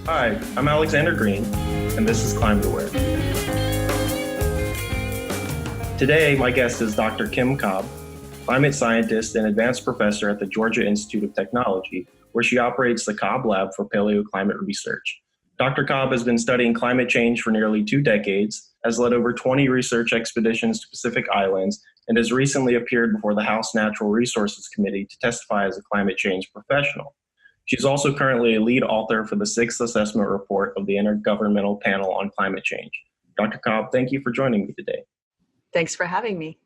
Hi, I'm Alexander Green, and this is Climate Aware. Today, my guest is Dr. Kim Cobb, climate scientist and advanced professor at the Georgia Institute of Technology, where she operates the Cobb Lab for paleoclimate research. Dr. Cobb has been studying climate change for nearly 2 decades, has led over 20 research expeditions to Pacific Islands, and has recently appeared before the House Natural Resources Committee to testify as a climate change professional. She's also currently a lead author for the 6th assessment report of the Intergovernmental Panel on Climate Change. Dr. Cobb, thank you for joining me today. Thanks for having me.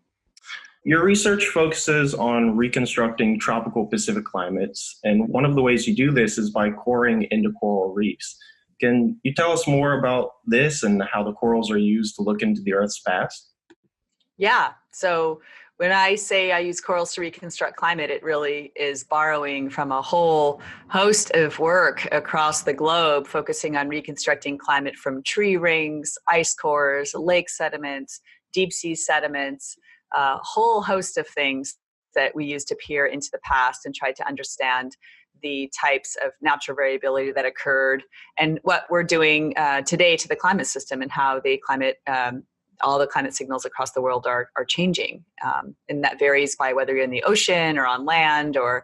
Your research focuses on reconstructing tropical Pacific climates, and one of the ways you do this is by coring into coral reefs. Can you tell us more about this and how the corals are used to look into the Earth's past? Yeah, so when I say I use corals to reconstruct climate, it really is borrowing from a whole host of work across the globe, focusing on reconstructing climate from tree rings, ice cores, lake sediments, deep sea sediments, a whole host of things that we use to peer into the past and try to understand the types of natural variability that occurred and what we're doing today to the climate system and how the climate all the climate signals across the world are changing. And that varies by whether you're in the ocean or on land or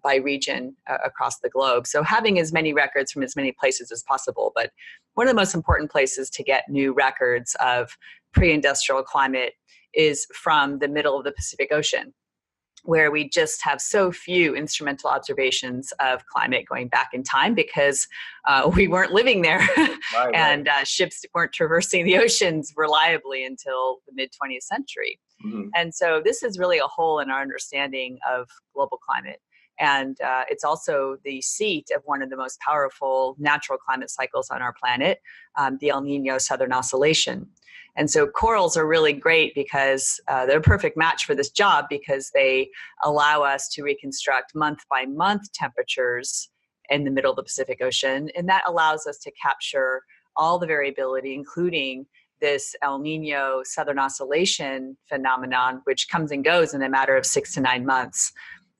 by region across the globe. So having as many records from as many places as possible. But one of the most important places to get new records of pre-industrial climate is from the middle of the Pacific Ocean, where we just have so few instrumental observations of climate going back in time because we weren't living there and ships weren't traversing the oceans reliably until the mid-20th century. Mm-hmm. And so this is really a hole in our understanding of global climate. And it's also the seat of one of the most powerful natural climate cycles on our planet, the El Nino Southern Oscillation. And so corals are really great because they're a perfect match for this job because they allow us to reconstruct month by month temperatures in the middle of the Pacific Ocean. And that allows us to capture all the variability, including this El Nino Southern Oscillation phenomenon, which comes and goes in a matter of 6 to 9 months.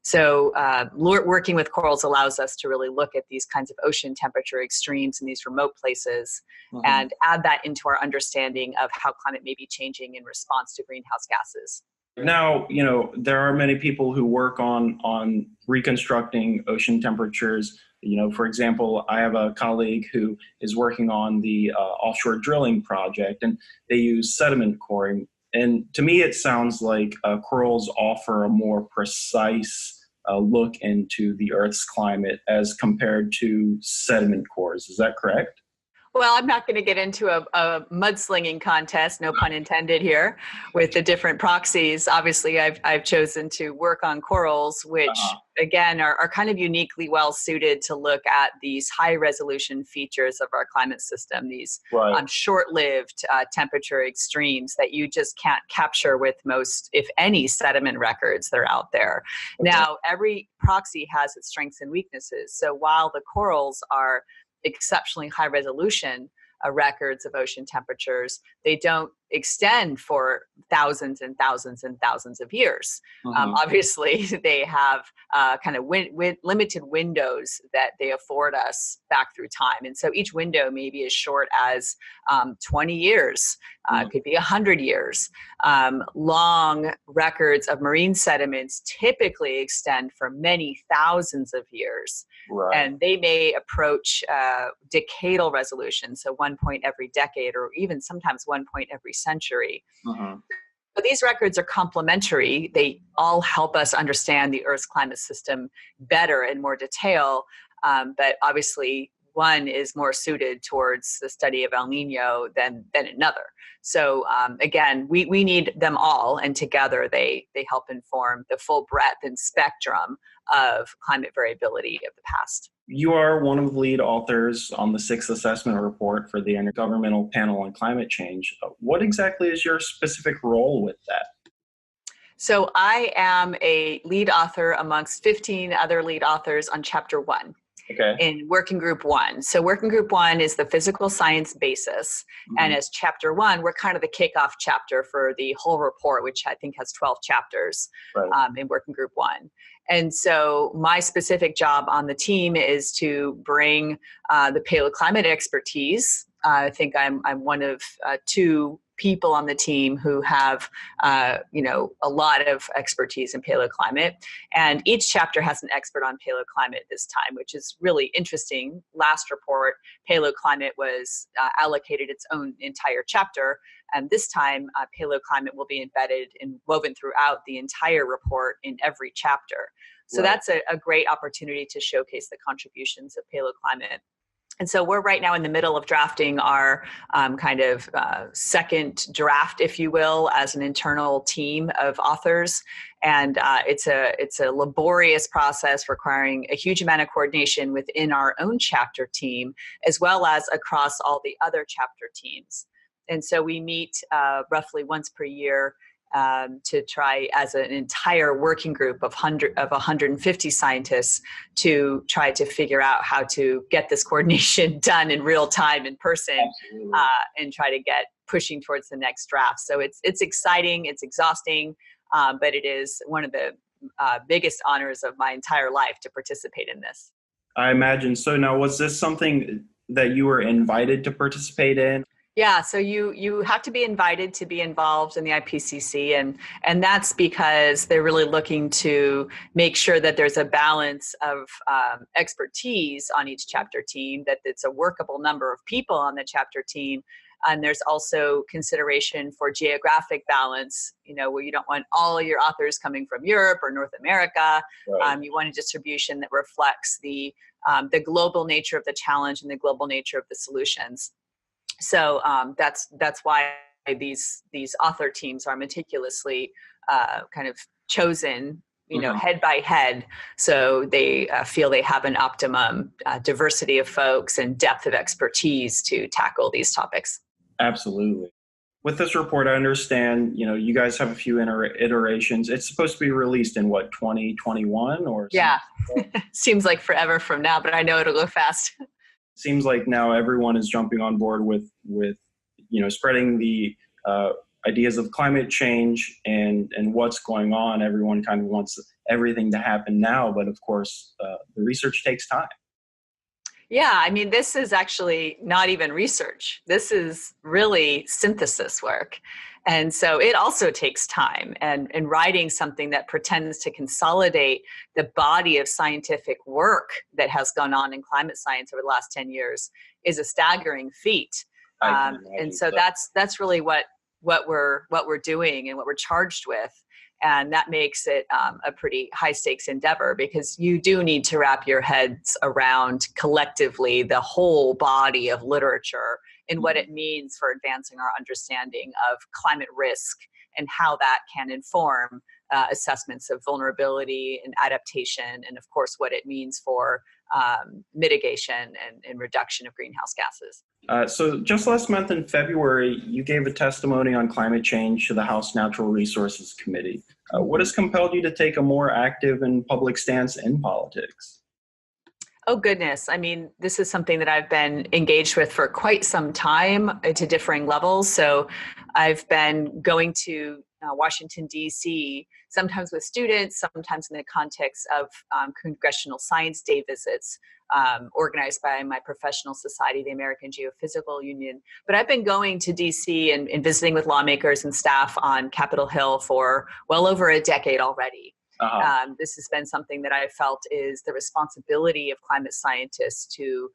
So working with corals allows us to really look at these kinds of ocean temperature extremes in these remote places and add that into our understanding of how climate may be changing in response to greenhouse gases. Now, there are many people who work on reconstructing ocean temperatures. For example, I have a colleague who is working on the offshore drilling project, and they use sediment coring. And to me, it sounds like corals offer a more precise look into the Earth's climate as compared to sediment cores. Is that correct? Well, I'm not going to get into a mudslinging contest, no pun intended here, with the different proxies. Obviously, I've chosen to work on corals, which again are kind of uniquely well suited to look at these high resolution features of our climate system, these short-lived temperature extremes that you just can't capture with most, if any, sediment records that are out there. Okay. Now, every proxy has its strengths and weaknesses. So while the corals are exceptionally high resolution records of ocean temperatures, they don't extend for thousands and thousands and thousands of years. Obviously, they have kind of limited windows that they afford us back through time. And so each window may be as short as 20 years, could be 100 years. Long records of marine sediments typically extend for many thousands of years. Right. And they may approach decadal resolution, so 1 point every decade, or even sometimes 1 point every century. But these records are complementary. They all help us understand the Earth's climate system better in more detail. But obviously, one is more suited towards the study of El Nino than another. So again, we need them all, and together they help inform the full breadth and spectrum of climate variability of the past. You are one of the lead authors on the 6th assessment report for the Intergovernmental Panel on Climate Change. What exactly is your specific role with that? So I am a lead author amongst 15 other lead authors on Chapter 1. Okay. In Working Group 1. So Working Group 1 is the physical science basis. And as Chapter 1, we're kind of the kickoff chapter for the whole report, which I think has 12 chapters in Working Group 1. And so my specific job on the team is to bring the paleoclimate expertise. I think I'm one of two people on the team who have a lot of expertise in paleoclimate, and each chapter has an expert on paleoclimate this time, which is really interesting. Last report, paleoclimate was allocated its own entire chapter, and this time paleoclimate will be embedded and woven throughout the entire report in every chapter. So Right. that's a great opportunity to showcase the contributions of paleoclimate. And so we're right now in the middle of drafting our second draft, if you will, as an internal team of authors. And it's a laborious process requiring a huge amount of coordination within our own chapter team, as well as across all the other chapter teams. And so we meet roughly once per year to try, as an entire working group of 150 scientists, to try to figure out how to get this coordination done in real time in person, and try to get pushing towards the next draft. So it's exciting, it's exhausting, but it is one of the biggest honors of my entire life to participate in this. I imagine. So now, was this something that you were invited to participate in? Yeah, so you have to be invited to be involved in the IPCC, and that's because they're really looking to make sure that there's a balance of expertise on each chapter team, that it's a workable number of people on the chapter team, and there's also consideration for geographic balance, where you don't want all your authors coming from Europe or North America. Right. You want a distribution that reflects the global nature of the challenge and the global nature of the solutions. So that's why these author teams are meticulously kind of chosen, head by head, so they feel they have an optimum diversity of folks and depth of expertise to tackle these topics. Absolutely. With this report, I understand, you guys have a few iterations. It's supposed to be released in 2021 or? Yeah, seems like forever from now, but I know it'll go fast. Seems like now everyone is jumping on board with spreading the ideas of climate change and what's going on. Everyone kind of wants everything to happen now, but of course, the research takes time. Yeah, I mean, this is actually not even research. This is really synthesis work. And so it also takes time. And writing something that pretends to consolidate the body of scientific work that has gone on in climate science over the last 10 years is a staggering feat. And so that's really what we're doing and what we're charged with. And that makes it a pretty high stakes endeavor, because you do need to wrap your heads around collectively the whole body of literature and what it means for advancing our understanding of climate risk and how that can inform assessments of vulnerability and adaptation, and of course what it means for mitigation and reduction of greenhouse gases. So just last month in February, you gave a testimony on climate change to the House Natural Resources Committee. What has compelled you to take a more active and public stance in politics? Oh, goodness. I mean, this is something that I've been engaged with for quite some time to differing levels. So I've been going to Washington, D.C., sometimes with students, sometimes in the context of Congressional Science Day visits organized by my professional society, the American Geophysical Union. But I've been going to D.C. and visiting with lawmakers and staff on Capitol Hill for well over a decade already. This has been something that I felt is the responsibility of climate scientists to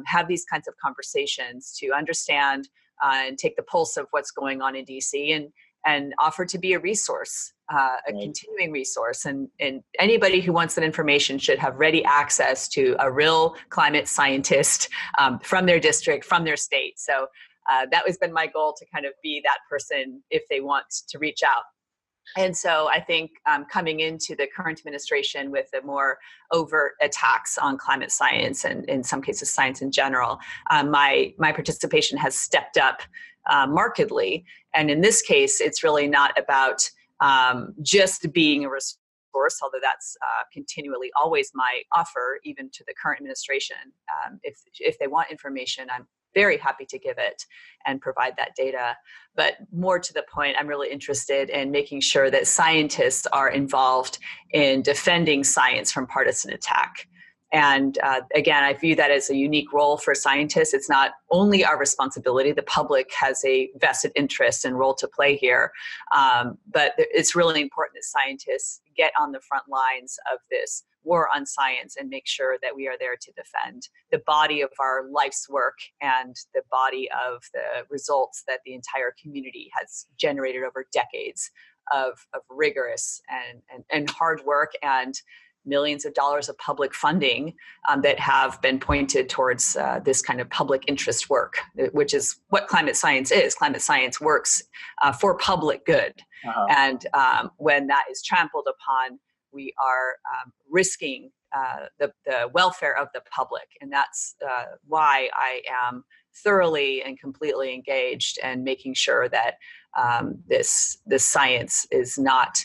have these kinds of conversations, to understand and take the pulse of what's going on in DC, and offer to be a resource, a continuing resource. And anybody who wants that information should have ready access to a real climate scientist from their district, from their state. So that has been my goal, to kind of be that person if they want to reach out. And so I think coming into the current administration with the more overt attacks on climate science, and in some cases science in general, my participation has stepped up markedly. And in this case, it's really not about just being a resource, although that's continually always my offer, even to the current administration. If they want information, very happy to give it and provide that data. But more to the point, I'm really interested in making sure that scientists are involved in defending science from partisan attack. And again, I view that as a unique role for scientists. It's not only our responsibility. The public has a vested interest and role to play here. But it's really important that scientists get on the front lines of this war on science and make sure that we are there to defend the body of our life's work and the body of the results that the entire community has generated over decades of rigorous and hard work and millions of dollars of public funding that have been pointed towards this kind of public interest work, which is what climate science is. Climate science works for public good. And when that is trampled upon, we are risking the welfare of the public. And that's why I am thoroughly and completely engaged in making sure that this science is not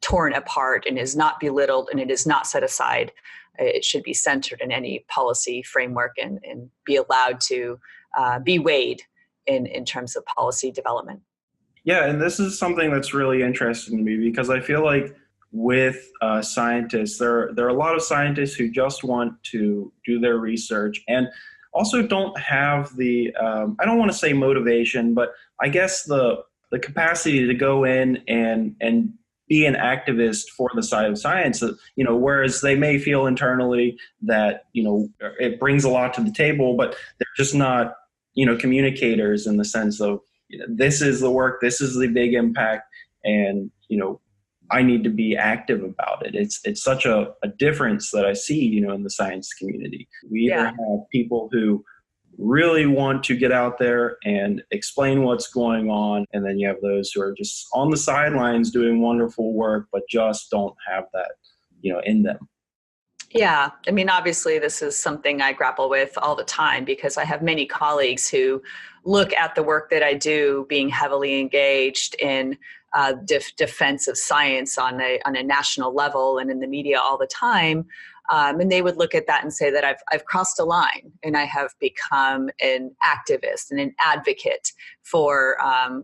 torn apart and is not belittled and it is not set aside. It should be centered in any policy framework and be allowed to be weighed in terms of policy development. Yeah, and this is something that's really interesting to me because I feel like with scientists, there are a lot of scientists who just want to do their research and also don't have the, I don't want to say motivation, but I guess the capacity to go in and be an activist for the side of science, whereas they may feel internally that, it brings a lot to the table, but they're just not, communicators in the sense of, this is the work, this is the big impact, and, I need to be active about it. It's such a difference that I see, in the science community. We either have people who really want to get out there and explain what's going on, and then you have those who are just on the sidelines doing wonderful work, but just don't have that, in them. Yeah, I mean, obviously, this is something I grapple with all the time because I have many colleagues who look at the work that I do being heavily engaged in defense of science on a national level and in the media all the time. And they would look at that and say that I've crossed a line and I have become an activist and an advocate for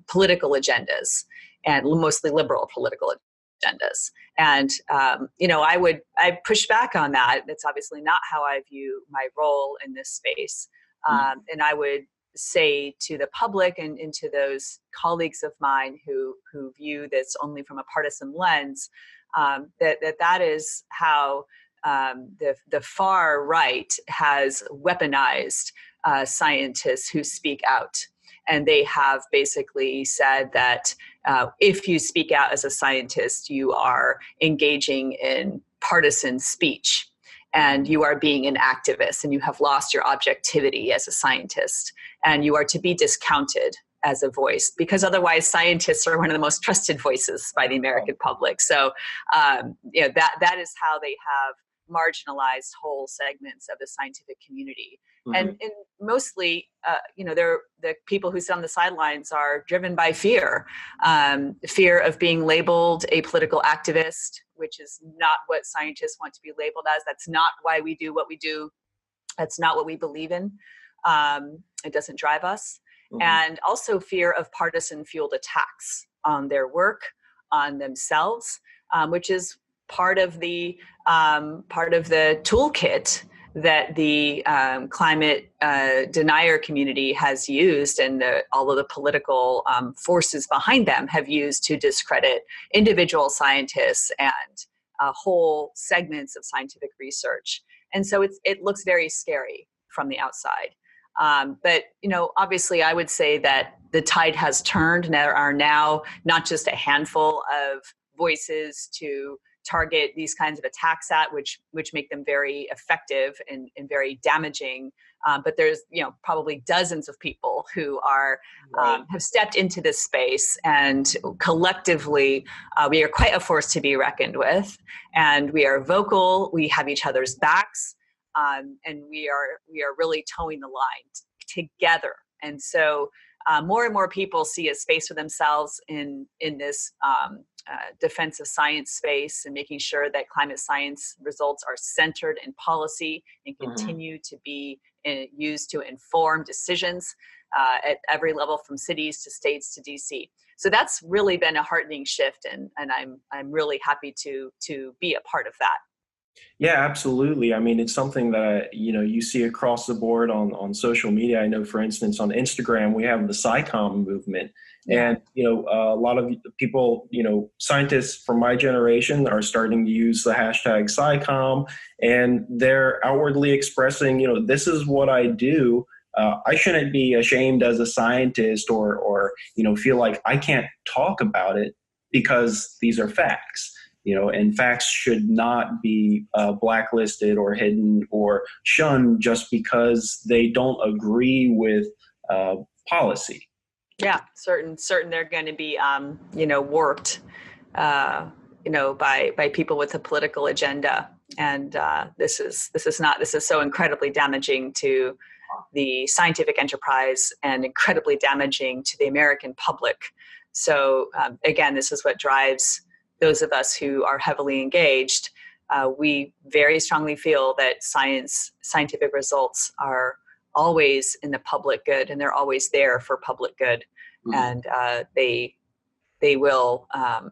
political agendas and mostly liberal political agendas. And, I push back on that. That's obviously not how I view my role in this space. And I would say to the public and to those colleagues of mine who view this only from a partisan lens, that is how the far right has weaponized scientists who speak out. And they have basically said that if you speak out as a scientist, you are engaging in partisan speech and you are being an activist and you have lost your objectivity as a scientist and you are to be discounted as a voice because otherwise scientists are one of the most trusted voices by the American public. So, that is how they have marginalized whole segments of the scientific community. Mm-hmm. And mostly, the people who sit on the sidelines are driven by fear of being labeled a political activist, which is not what scientists want to be labeled as. That's not why we do what we do. That's not what we believe in. It doesn't drive us. Mm-hmm. And also fear of partisan-fueled attacks on their work, on themselves, which is part of the toolkit that the climate denier community has used, and all of the political forces behind them have used to discredit individual scientists and whole segments of scientific research. And so it looks very scary from the outside. But obviously, I would say that the tide has turned, and there are now not just a handful of voices to target these kinds of attacks at, which make them very effective and very damaging. But there's probably dozens of people who are have stepped into this space, and collectively we are quite a force to be reckoned with. And we are vocal. We have each other's backs, and we are really towing the line together. And so more and more people see a space for themselves in this defense of science space and making sure that climate science results are centered in policy and continue to be used to inform decisions at every level, from cities to states to DC. So that's really been a heartening shift, and I'm really happy to be a part of that. Yeah, absolutely. I mean, it's something that, you see across the board on social media. I know, for instance, on Instagram, we have the SciComm movement. Yeah. And, a lot of people, scientists from my generation are starting to use the hashtag SciComm, and they're outwardly expressing, this is what I do. I shouldn't be ashamed as a scientist or feel like I can't talk about it because these are facts. And facts should not be blacklisted or hidden or shunned just because they don't agree with policy. Yeah, certain they're going to be, warped, by people with a political agenda, and this is so incredibly damaging to the scientific enterprise and incredibly damaging to the American public. So again, this is what drives those of us who are heavily engaged. We very strongly feel that scientific results are always in the public good, and they're always there for public good. And they will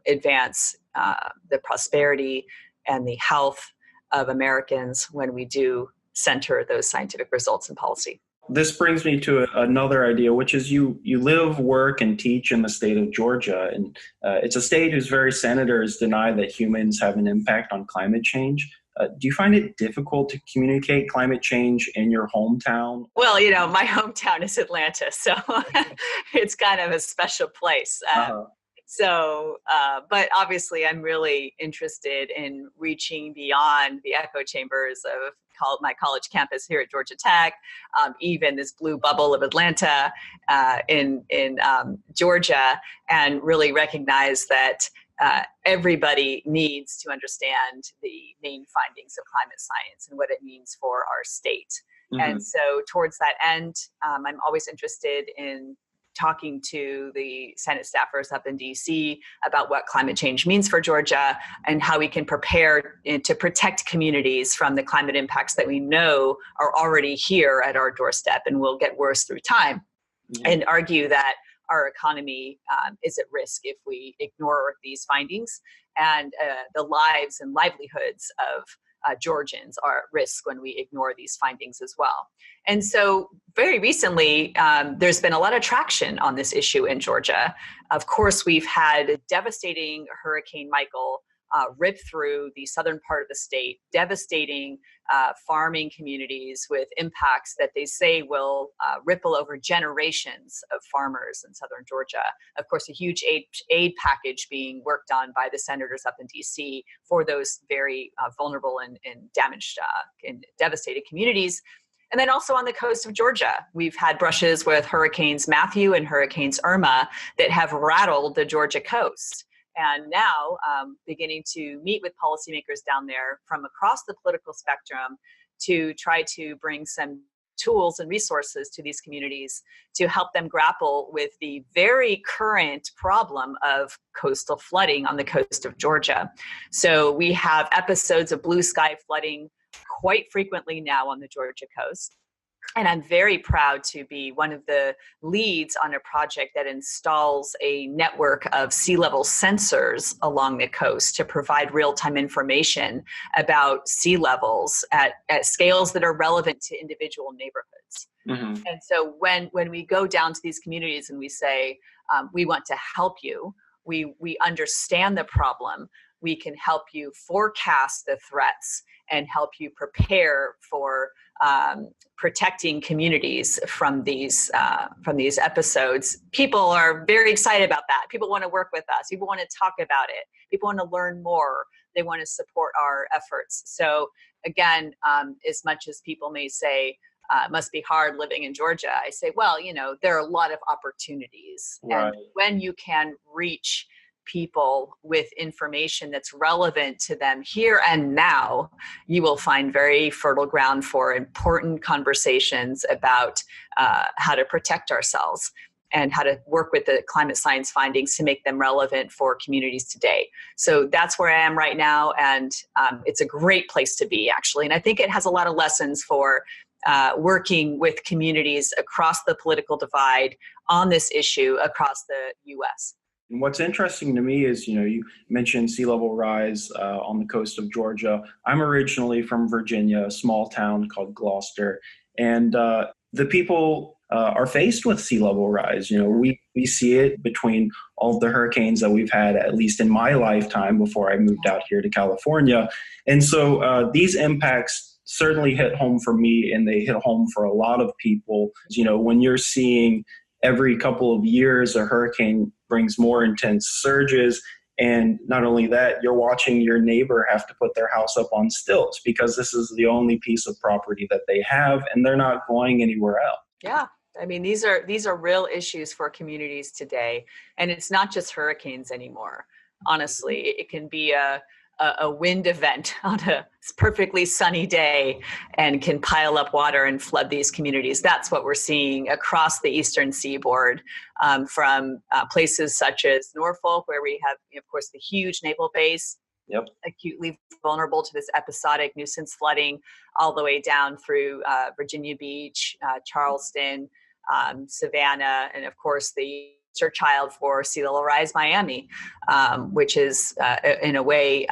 advance the prosperity and the health of Americans when we do center those scientific results in policy. This brings me to another idea, which is you live, work, and teach in the state of Georgia. And it's a state whose very senators deny that humans have an impact on climate change. Do you find it difficult to communicate climate change in your hometown? Well, my hometown is Atlanta, so it's kind of a special place. But obviously I'm really interested in reaching beyond the echo chambers of my college campus here at Georgia Tech, even this blue bubble of Atlanta in Georgia, and really recognize that everybody needs to understand the main findings of climate science and what it means for our state. And so towards that end, I'm always interested in talking to the Senate staffers up in DC about what climate change means for Georgia and how we can prepare to protect communities from the climate impacts that we know are already here at our doorstep and will get worse through time, and argue that our economy is at risk if we ignore these findings, and the lives and livelihoods of Georgians are at risk when we ignore these findings as well. And so very recently, there's been a lot of traction on this issue in Georgia. Of course, we've had a devastating Hurricane Michael rip through the southern part of the state, devastating farming communities with impacts that they say will ripple over generations of farmers in southern Georgia. Of course, a huge aid package being worked on by the senators up in DC for those very vulnerable and damaged and devastated communities. And then also on the coast of Georgia, we've had brushes with Hurricanes Matthew and Hurricanes Irma that have rattled the Georgia coast. And now beginning to meet with policymakers down there from across the political spectrum to try to bring some tools and resources to these communities to help them grapple with the very current problem of coastal flooding on the coast of Georgia. So we have episodes of blue sky flooding quite frequently now on the Georgia coast. And I'm very proud to be one of the leads on a project that installs a network of sea level sensors along the coast to provide real-time information about sea levels at scales that are relevant to individual neighborhoods. And so when we go down to these communities and we say, we want to help you, we understand the problem, we can help you forecast the threats and help you prepare for protecting communities from these episodes. People are very excited about that. People want to work with us. People want to talk about it. People want to learn more. They want to support our efforts. So again, as much as people may say, it must be hard living in Georgia, I say, well, there are a lot of opportunities. Right. And when you can reach people with information that's relevant to them here and now, you will find very fertile ground for important conversations about how to protect ourselves. and how to work with the climate science findings to make them relevant for communities today. So that's where I am right now, and it's a great place to be, actually. And I think it has a lot of lessons for working with communities across the political divide on this issue across the U.S. And what's interesting to me is, you mentioned sea level rise on the coast of Georgia. I'm originally from Virginia, a small town called Gloucester, and the people are faced with sea level rise. We see it between all of the hurricanes that we've had, at least in my lifetime before I moved out here to California. And so these impacts certainly hit home for me, and they hit home for a lot of people. When you're seeing every couple of years a hurricane brings more intense surges, and not only that, you're watching your neighbor have to put their house up on stilts because this is the only piece of property that they have, and they're not going anywhere else. Yeah. I mean, these are real issues for communities today. And it's not just hurricanes anymore. Honestly, it can be a wind event on a perfectly sunny day and can pile up water and flood these communities. That's what we're seeing across the eastern seaboard, from places such as Norfolk, where we have, of course, the huge naval base, Yep. acutely vulnerable to this episodic nuisance flooding, all the way down through Virginia Beach, Charleston, Savannah, and of course the poster child for sea level rise, Miami, which is in a way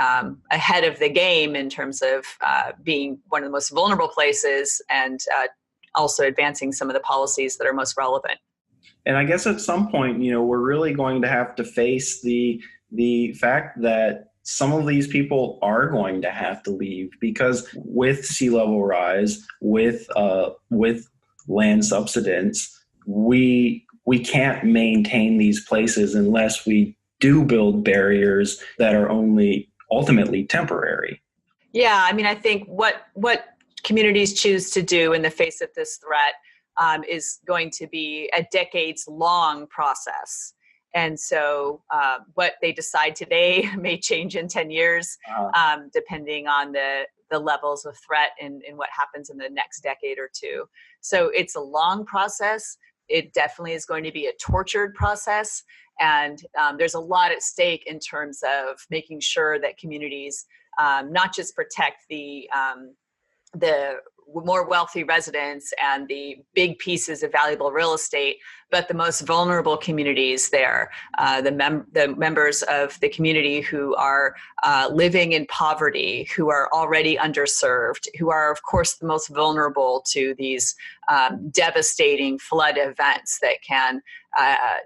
ahead of the game in terms of being one of the most vulnerable places, and also advancing some of the policies that are most relevant. And I guess at some point, we're really going to have to face the fact that some of these people are going to have to leave, because with sea level rise, with land subsidence, we can't maintain these places unless we do build barriers that are only ultimately temporary. Yeah, I mean, I think what communities choose to do in the face of this threat is going to be a decades-long process. And so what they decide today may change in 10 years, depending on the levels of threat and what happens in the next decade or two. So it's a long process. It definitely is going to be a tortured process. And there's a lot at stake in terms of making sure that communities not just protect the more wealthy residents and the big pieces of valuable real estate, but the most vulnerable communities there, the members of the community who are living in poverty, who are already underserved, who are, of course, the most vulnerable to these devastating flood events that can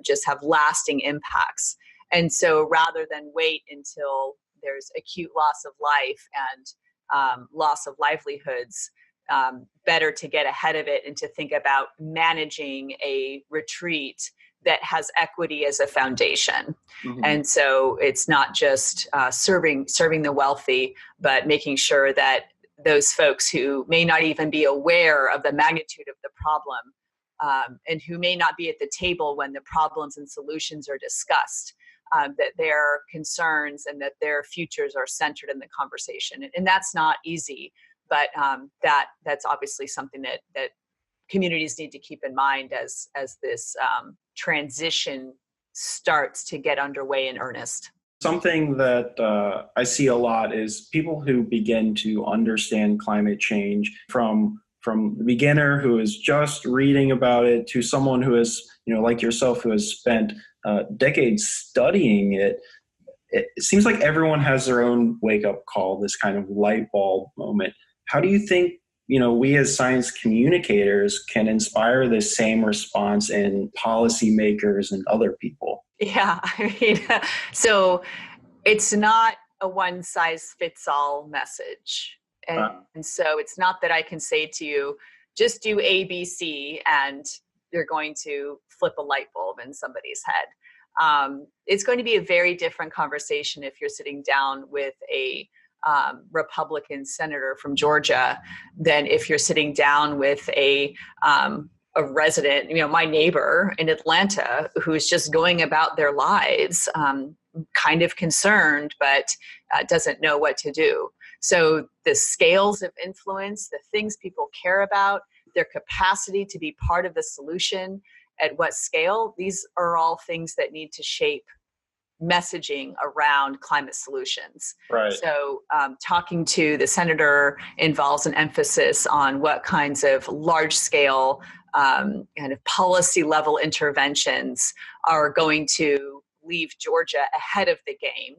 just have lasting impacts. And so rather than wait until there's acute loss of life and loss of livelihoods, better to get ahead of it and to think about managing a retreat that has equity as a foundation. Mm-hmm. And so it's not just serving the wealthy, but making sure that those folks who may not even be aware of the magnitude of the problem, and who may not be at the table when the problems and solutions are discussed, that their concerns and that their futures are centered in the conversation. And that's not easy, but that's obviously something that communities need to keep in mind as this transition starts to get underway in earnest. Something that I see a lot is people who begin to understand climate change from the beginner who is just reading about it to someone who is, like yourself, who has spent decades studying it. It seems like everyone has their own wake-up call, this kind of light bulb moment. How do you think, we as science communicators can inspire the same response in policymakers and other people? Yeah, I mean, so it's not a one-size-fits-all message. And so it's not that I can say to you, just do A, B, C, and you're going to flip a light bulb in somebody's head. It's going to be a very different conversation if you're sitting down with a Republican senator from Georgia than if you're sitting down with a resident, my neighbor in Atlanta, who's just going about their lives, kind of concerned, but doesn't know what to do. So the scales of influence, the things people care about, their capacity to be part of the solution, at what scale, these are all things that need to shape messaging around climate solutions. Right. So talking to the senator involves an emphasis on what kinds of large scale kind of policy level interventions are going to leave Georgia ahead of the game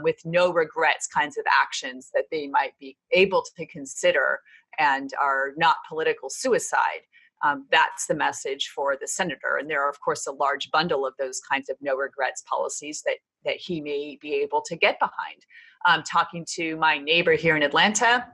with no regrets kinds of actions that they might be able to consider and are not political suicide. That's the message for the senator. And there are, of course, a large bundle of those kinds of no regrets policies that he may be able to get behind. Talking to my neighbor here in Atlanta,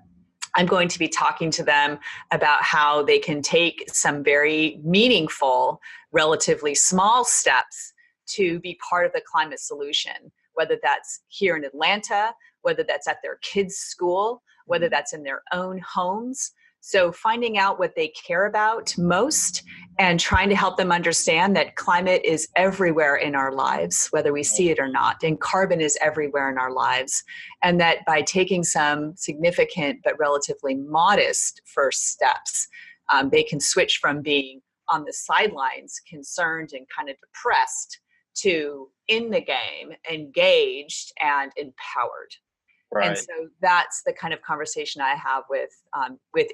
I'm going to be talking to them about how they can take some very meaningful, relatively small steps to be part of the climate solution, whether that's here in Atlanta, whether that's at their kids' school, whether that's in their own homes. So finding out what they care about most and trying to help them understand that climate is everywhere in our lives, whether we see it or not, and carbon is everywhere in our lives. And that by taking some significant but relatively modest first steps, they can switch from being on the sidelines, concerned and kind of depressed, to in the game, engaged and empowered. Right. And so that's the kind of conversation I have with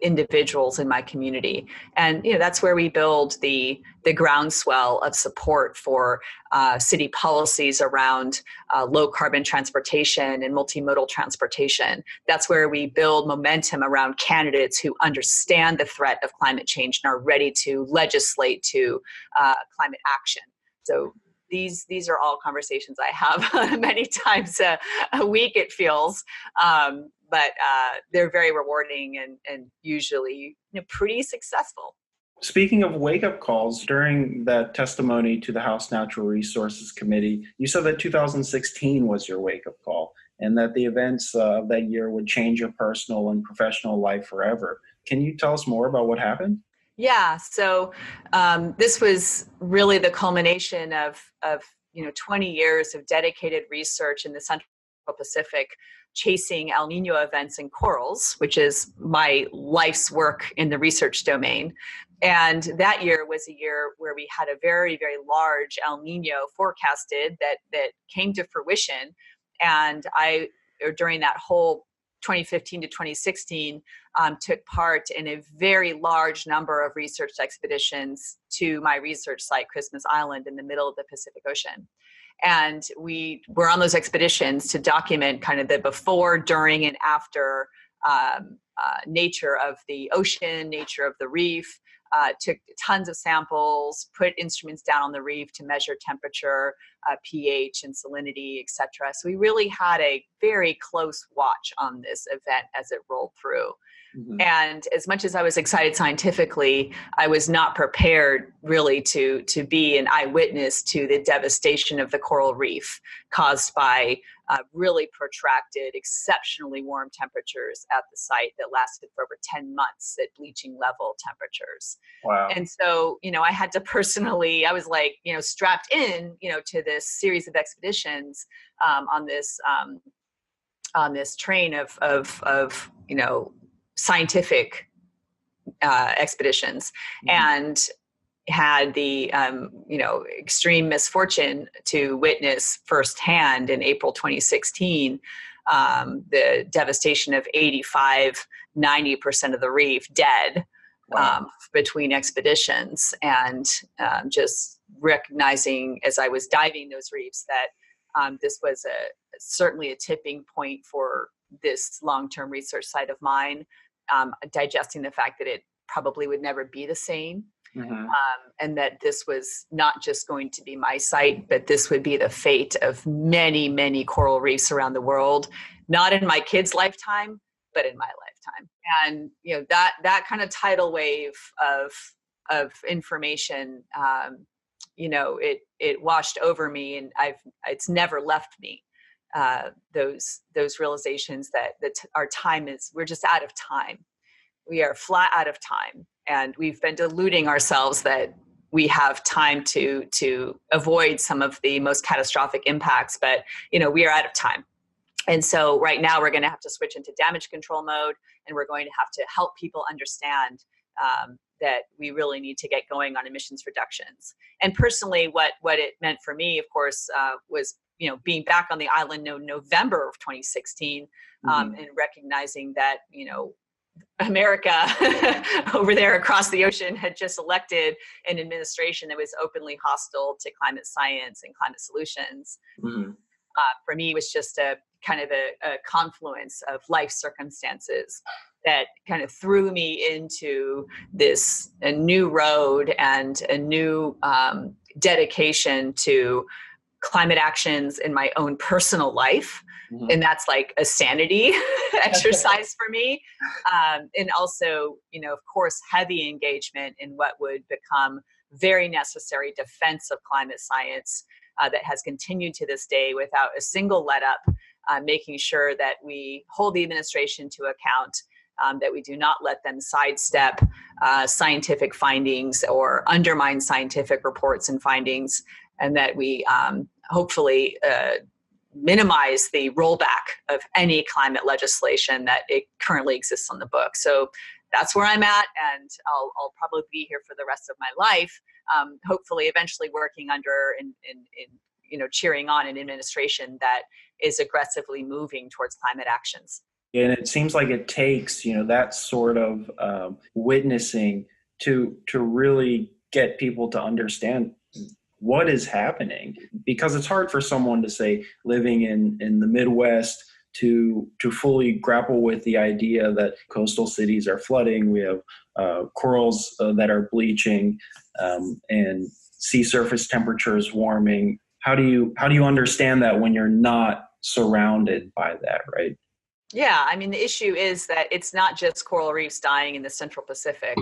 individuals in my community. And that's where we build the groundswell of support for city policies around low carbon transportation and multimodal transportation. That's where we build momentum around candidates who understand the threat of climate change and are ready to legislate to climate action. So these are all conversations I have many times a week, it feels, but they're very rewarding and usually pretty successful. Speaking of wake-up calls, during that testimony to the House Natural Resources Committee, you said that 2016 was your wake-up call and that the events of that year would change your personal and professional life forever. Can you tell us more about what happened? Yeah, so this was really the culmination of 20 years of dedicated research in the Central Pacific, chasing El Nino events in corals, which is my life's work in the research domain. And that year was a year where we had a very, very large El Nino forecasted that came to fruition. And during that whole 2015 to 2016, took part in a very large number of research expeditions to my research site, Christmas Island, in the middle of the Pacific Ocean. And we were on those expeditions to document kind of the before, during, and after nature of the ocean, nature of the reef, took tons of samples, put instruments down on the reef to measure temperature, pH and salinity, et cetera. So we really had a very close watch on this event as it rolled through. Mm-hmm. And as much as I was excited scientifically, I was not prepared really to be an eyewitness to the devastation of the coral reef caused by really protracted, exceptionally warm temperatures at the site that lasted for over 10 months at bleaching level temperatures. Wow. And so, I had to personally, I was like, strapped in, to this series of expeditions on this train of scientific expeditions, and had the extreme misfortune to witness firsthand in April 2016 the devastation of 85-90% of the reef dead. Wow. Between expeditions, and just recognizing as I was diving those reefs that this was certainly a tipping point for this long-term research site of mine, digesting the fact that it probably would never be the same. Mm-hmm. And that this was not just going to be my site, but this would be the fate of many, many coral reefs around the world, not in my kids' lifetime, but in my lifetime. And that kind of tidal wave of information, it washed over me, and it's never left me. Those realizations that our time we're just out of time. We are flat out of time, and we've been deluding ourselves that we have time to avoid some of the most catastrophic impacts, but we are out of time. And so right now we're going to have to switch into damage control mode, and we're going to have to help people understand that we really need to get going on emissions reductions. And personally, what it meant for me, of course, was being back on the island in November of 2016, and recognizing that America over there across the ocean had just elected an administration that was openly hostile to climate science and climate solutions. For me, it was just a kind of a confluence of life circumstances that kind of threw me into a new road and a new dedication to climate actions in my own personal life. And that's like a sanity exercise for me. And also, of course, heavy engagement in what would become very necessary defense of climate science that has continued to this day without a single let up, making sure that we hold the administration to account, that we do not let them sidestep scientific findings or undermine scientific reports and findings, and that we hopefully minimize the rollback of any climate legislation that it currently exists on the book. So that's where I'm at, and I'll probably be here for the rest of my life. Hopefully, eventually working under and cheering on an administration that is aggressively moving towards climate actions. And it seems like it takes that sort of witnessing to really get people to understand what is happening, because it's hard for someone to say living in the Midwest to fully grapple with the idea that coastal cities are flooding. We have corals that are bleaching, and sea surface temperatures warming. How do you understand that when you're not surrounded by that, right? Yeah, I mean, the issue is that it's not just coral reefs dying in the Central Pacific.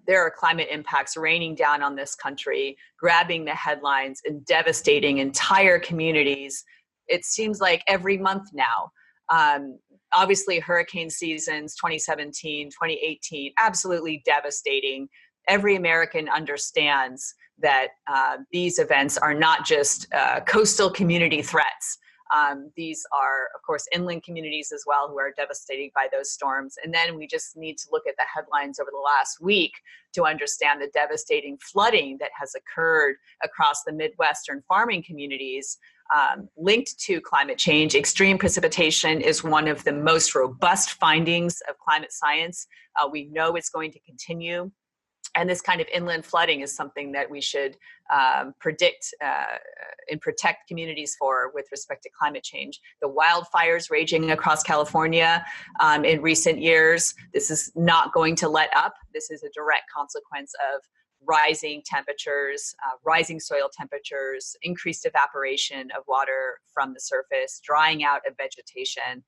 There are climate impacts raining down on this country, grabbing the headlines and devastating entire communities. It seems like every month now. Obviously, hurricane seasons, 2017, 2018, absolutely devastating. Every American understands that these events are not just coastal community threats. These are, of course, inland communities as well who are devastated by those storms. And then we just need to look at the headlines over the last week to understand the devastating flooding that has occurred across the Midwestern farming communities linked to climate change. Extreme precipitation is one of the most robust findings of climate science. We know it's going to continue. And this kind of inland flooding is something that we should predict and protect communities for with respect to climate change. The wildfires raging across California in recent years, this is not going to let up. This is a direct consequence of rising temperatures, rising soil temperatures, increased evaporation of water from the surface, drying out of vegetation.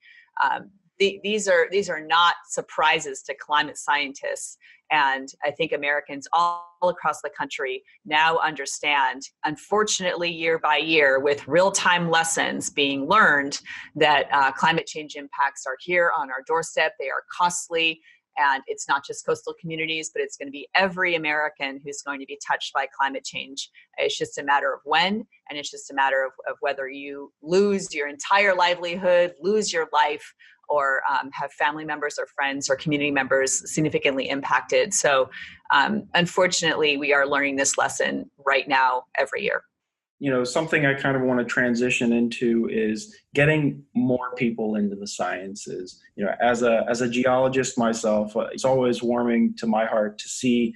These are not surprises to climate scientists. And I think Americans all across the country now understand, unfortunately, year by year, with real-time lessons being learned, that climate change impacts are here on our doorstep. They are costly. And it's not just coastal communities, but it's going to be every American who's going to be touched by climate change. It's just a matter of when, and it's just a matter of whether you lose your entire livelihood, lose your life, or have family members or friends or community members significantly impacted. So unfortunately, we are learning this lesson right now every year. Something I kind of want to transition into is getting more people into the sciences. As a geologist myself, it's always warming to my heart to see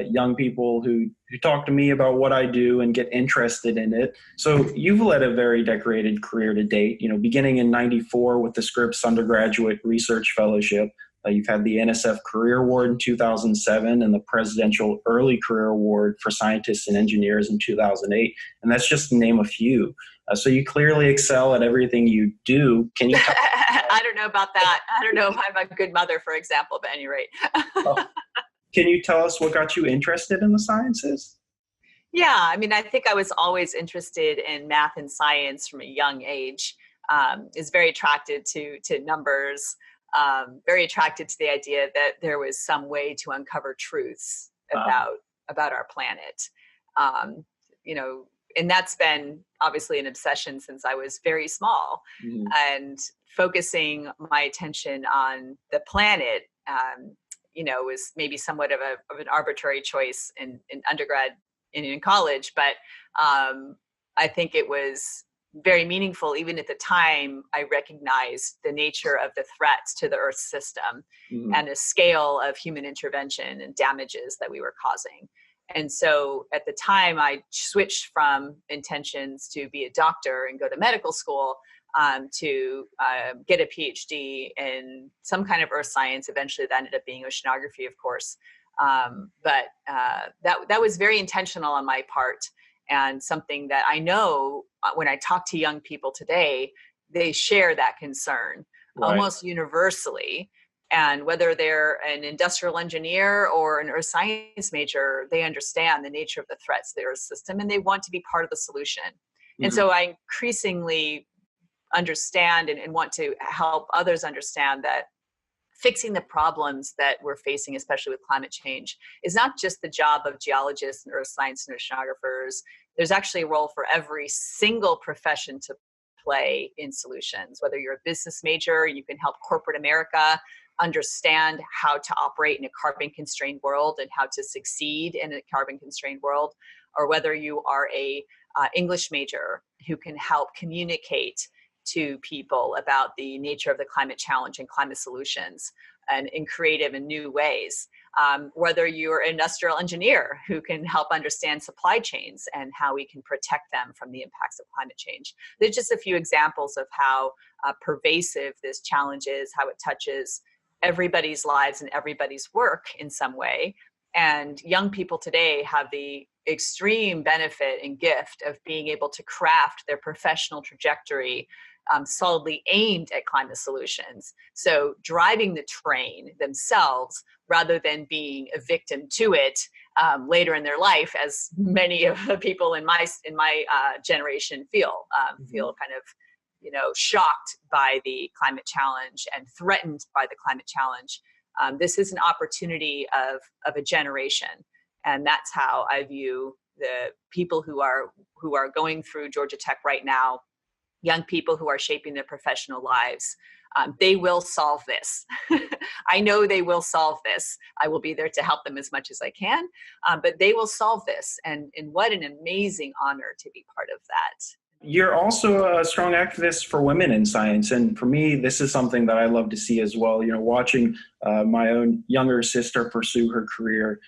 young people who talk to me about what I do and get interested in it. So you've led a very decorated career to date, beginning in '94 with the Scripps Undergraduate Research Fellowship. You've had the NSF Career Award in 2007 and the Presidential Early Career Award for Scientists and Engineers in 2008. And that's just to name a few. So you clearly excel at everything you do. Can you? I don't know about that. I don't know if I'm a good mother, for example, but at any rate. Can you tell us what got you interested in the sciences? Yeah, I mean, I think I was always interested in math and science from a young age. Is very attracted to numbers. Very attracted to the idea that there was some way to uncover truths about our planet. And that's been obviously an obsession since I was very small. And focusing my attention on the planet was maybe somewhat of an arbitrary choice in undergrad and in college, but I think it was very meaningful. Even at the time, I recognized the nature of the threats to the Earth system and the scale of human intervention and damages that we were causing. And so at the time, I switched from intentions to be a doctor and go to medical school to get a PhD in some kind of earth science. Eventually, that ended up being oceanography, of course. But that was very intentional on my part, and something that I know when I talk to young people today, they share that concern almost universally. And whether they're an industrial engineer or an earth science major, they understand the nature of the threats to the earth system, and they want to be part of the solution. And so I increasingly understand and want to help others understand that fixing the problems that we're facing, especially with climate change, is not just the job of geologists and earth science and oceanographers. There's actually a role for every single profession to play in solutions. Whether you're a business major, you can help corporate America understand how to operate in a carbon-constrained world and how to succeed in a carbon-constrained world, or whether you are a English major who can help communicate to people about the nature of the climate challenge and climate solutions and in creative and new ways. Whether you're an industrial engineer who can help understand supply chains and how we can protect them from the impacts of climate change. There's just a few examples of how pervasive this challenge is, how it touches everybody's lives and everybody's work in some way. And young people today have the extreme benefit and gift of being able to craft their professional trajectory solidly aimed at climate solutions. So driving the train themselves rather than being a victim to it later in their life, as many of the people in my generation feel kind of shocked by the climate challenge and threatened by the climate challenge. This is an opportunity of a generation, and that's how I view the people who are going through Georgia Tech right now. Young people who are shaping their professional lives. They will solve this. I know they will solve this. I will be there to help them as much as I can, but they will solve this. And what an amazing honor to be part of that. You're also a strong activist for women in science. And for me, this is something that I love to see as well. Watching my own younger sister pursue her career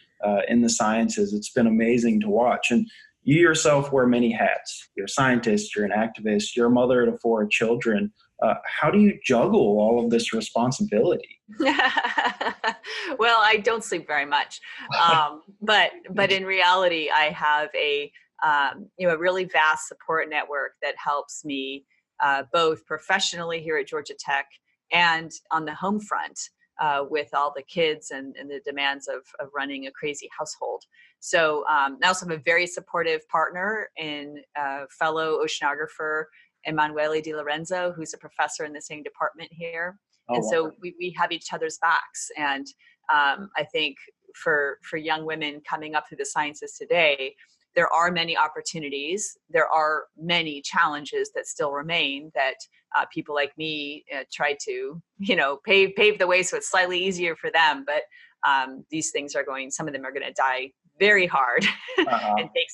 in the sciences, it's been amazing to watch. And you yourself wear many hats. You're a scientist, you're an activist, you're a mother to 4 children. How do you juggle all of this responsibility? Well, I don't sleep very much, but in reality, I have a really vast support network that helps me both professionally here at Georgia Tech and on the home front with all the kids and the demands of running a crazy household. So I also have a very supportive partner in fellow oceanographer Emanuele Di Lorenzo, who's a professor in the same department here. And so we have each other's backs. And I think for young women coming up through the sciences today, there are many opportunities. There are many challenges that still remain that people like me try to, pave the way so it's slightly easier for them. But these things some of them are going to die very hard and take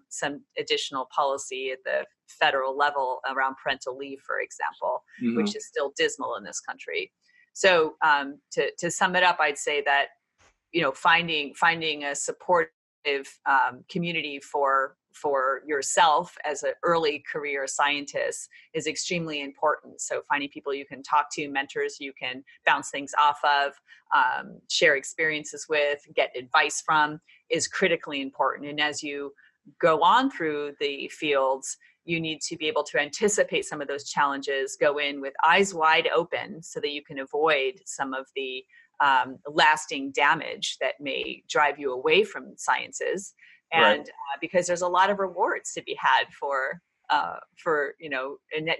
some additional policy at the federal level around parental leave, for example, which is still dismal in this country. So to sum it up, I'd say that, finding a supportive community for yourself as an early career scientist is extremely important. So finding people you can talk to, mentors you can bounce things off of, share experiences with, get advice from is critically important. And as you go on through the fields, you need to be able to anticipate some of those challenges, go in with eyes wide open so that you can avoid some of the lasting damage that may drive you away from sciences. And because there's a lot of rewards to be had for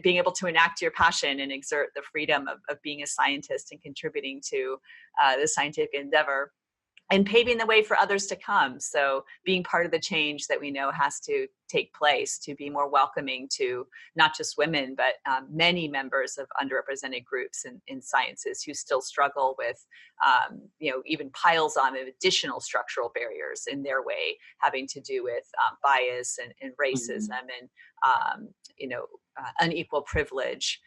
being able to enact your passion and exert the freedom of being a scientist and contributing to the scientific endeavor. and paving the way for others to come. So being part of the change that we know has to take place to be more welcoming to not just women, but many members of underrepresented groups in sciences who still struggle with, even piles on of additional structural barriers in their way, having to do with bias and racism and, unequal privilege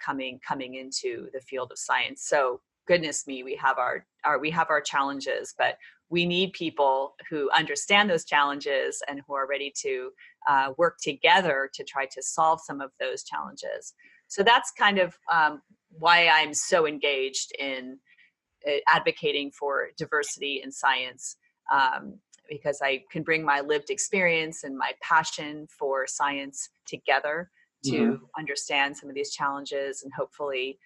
coming into the field of science. So goodness me, we have our challenges, but we need people who understand those challenges and who are ready to work together to try to solve some of those challenges. So that's kind of why I'm so engaged in advocating for diversity in science, because I can bring my lived experience and my passion for science together to understand some of these challenges and hopefully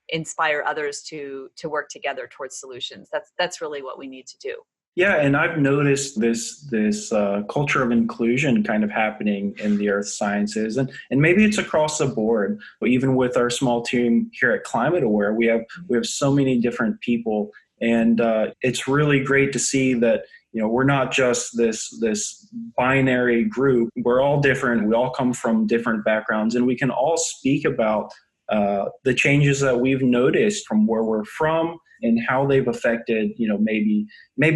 inspire others to work together towards solutions. That's really what we need to do. Yeah, and I've noticed this culture of inclusion kind of happening in the earth sciences, and maybe it's across the board. But even with our small team here at Climate Aware, we have so many different people, and it's really great to see that we're not just this binary group. We're all different. We all come from different backgrounds, and we can all speak about the changes that we've noticed from where we're from and how they've affected, maybe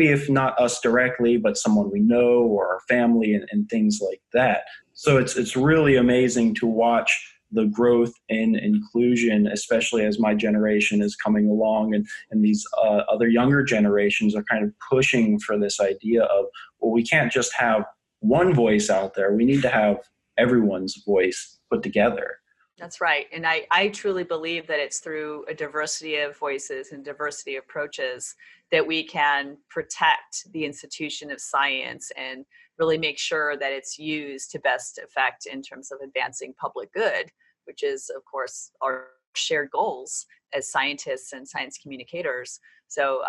if not us directly, but someone we know or our family and things like that. So it's really amazing to watch the growth in inclusion, especially as my generation is coming along and these other younger generations are kind of pushing for this idea of, well, we can't just have one voice out there. We need to have everyone's voice put together. That's right. And I truly believe that it's through a diversity of voices and diversity of approaches that we can protect the institution of science and really make sure that it's used to best effect in terms of advancing public good, which is, of course, our shared goals as scientists and science communicators. So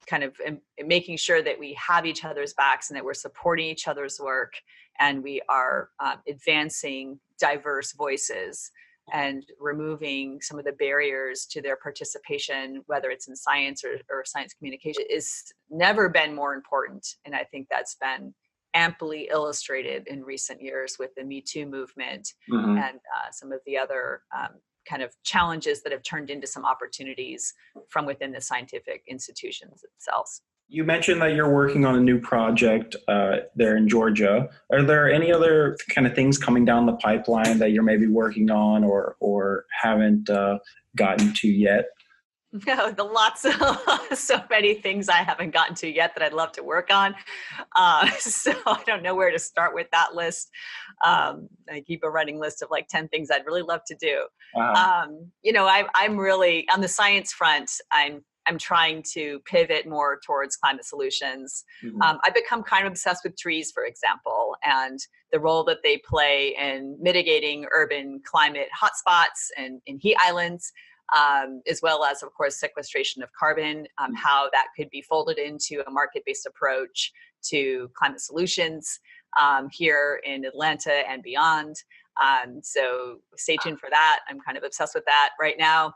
kind of making sure that we have each other's backs and that we're supporting each other's work and we are advancing diverse voices and removing some of the barriers to their participation, whether it's in science or science communication, is never been more important. And I think that's been amply illustrated in recent years with the Me Too movement and some of the other kind of challenges that have turned into some opportunities from within the scientific institutions themselves. You mentioned that you're working on a new project there in Georgia. Are there any other kind of things coming down the pipeline that you're maybe working on or haven't gotten to yet? No, so many things I haven't gotten to yet that I'd love to work on. So I don't know where to start with that list. I keep a running list of like 10 things I'd really love to do. I'm really on the science front. I'm trying to pivot more towards climate solutions. I've become kind of obsessed with trees, for example, and the role that they play in mitigating urban climate hotspots and in heat islands, as well as, of course, sequestration of carbon, how that could be folded into a market-based approach to climate solutions here in Atlanta and beyond. So stay tuned for that. I'm kind of obsessed with that right now.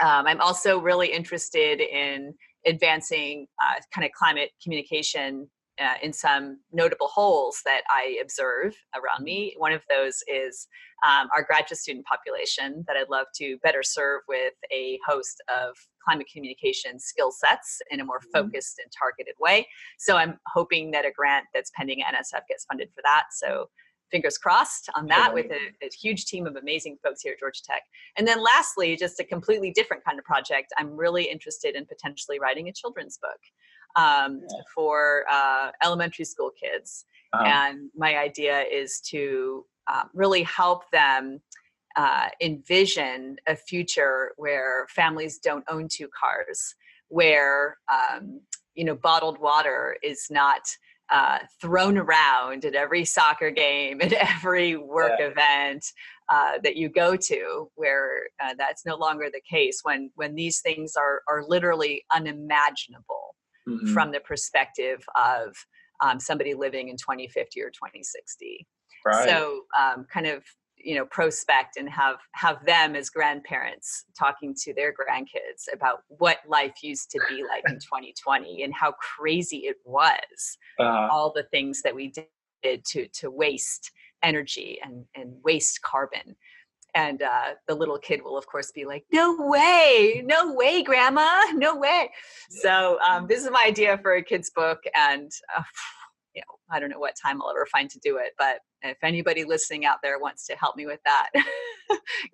I'm also really interested in advancing kind of climate communication in some notable holes that I observe around me. One of those is our graduate student population that I'd love to better serve with a host of climate communication skill sets in a more focused and targeted way. So I'm hoping that a grant that's pending at NSF gets funded for that. So fingers crossed on that with a huge team of amazing folks here at Georgia Tech. And then lastly, just a completely different kind of project, I'm really interested in potentially writing a children's book for elementary school kids. And my idea is to really help them envision a future where families don't own two cars, where bottled water is not thrown around at every soccer game, at every work event that you go to, where that's no longer the case when these things are literally unimaginable from the perspective of somebody living in 2050 or 2060. Right. So kind of, prospect and have them as grandparents talking to their grandkids about what life used to be like in 2020 and how crazy it was. All the things that we did to waste energy and waste carbon. And the little kid will, of course, be like, no way, grandma, no way. So this is my idea for a kid's book. And, I don't know what time I'll ever find to do it. But if anybody listening out there wants to help me with that,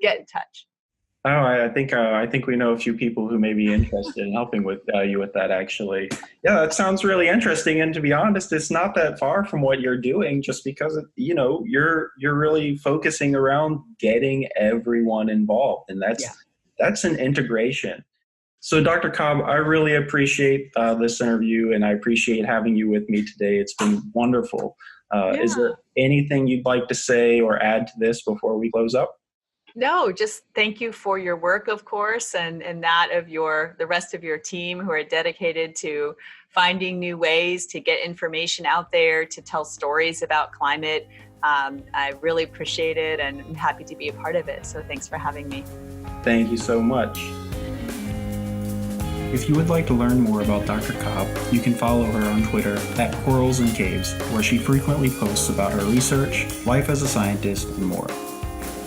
get in touch. Oh, I think we know a few people who may be interested in helping with you with that. Actually, yeah, that sounds really interesting. And to be honest, it's not that far from what you're doing. Just because you're really focusing around getting everyone involved, and that's an integration. So, Dr. Cobb, I really appreciate this interview, and I appreciate having you with me today. It's been wonderful. Is there anything you'd like to say or add to this before we close up? No, just thank you for your work, of course, and that of the rest of your team who are dedicated to finding new ways to get information out there, to tell stories about climate. I really appreciate it, and I'm happy to be a part of it. So thanks for having me. Thank you so much. If you would like to learn more about Dr. Cobb, you can follow her on Twitter @CoralsandCaves, where she frequently posts about her research, life as a scientist, and more.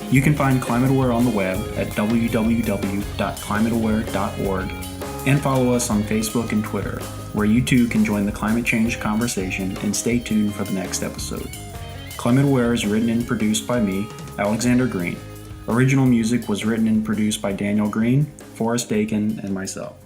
You can find Climate Aware on the web at www.climateaware.org and follow us on Facebook and Twitter, where you too can join the climate change conversation and stay tuned for the next episode. Climate Aware is written and produced by me, Alexander Green. Original music was written and produced by Daniel Green, Forrest Dakin, and myself.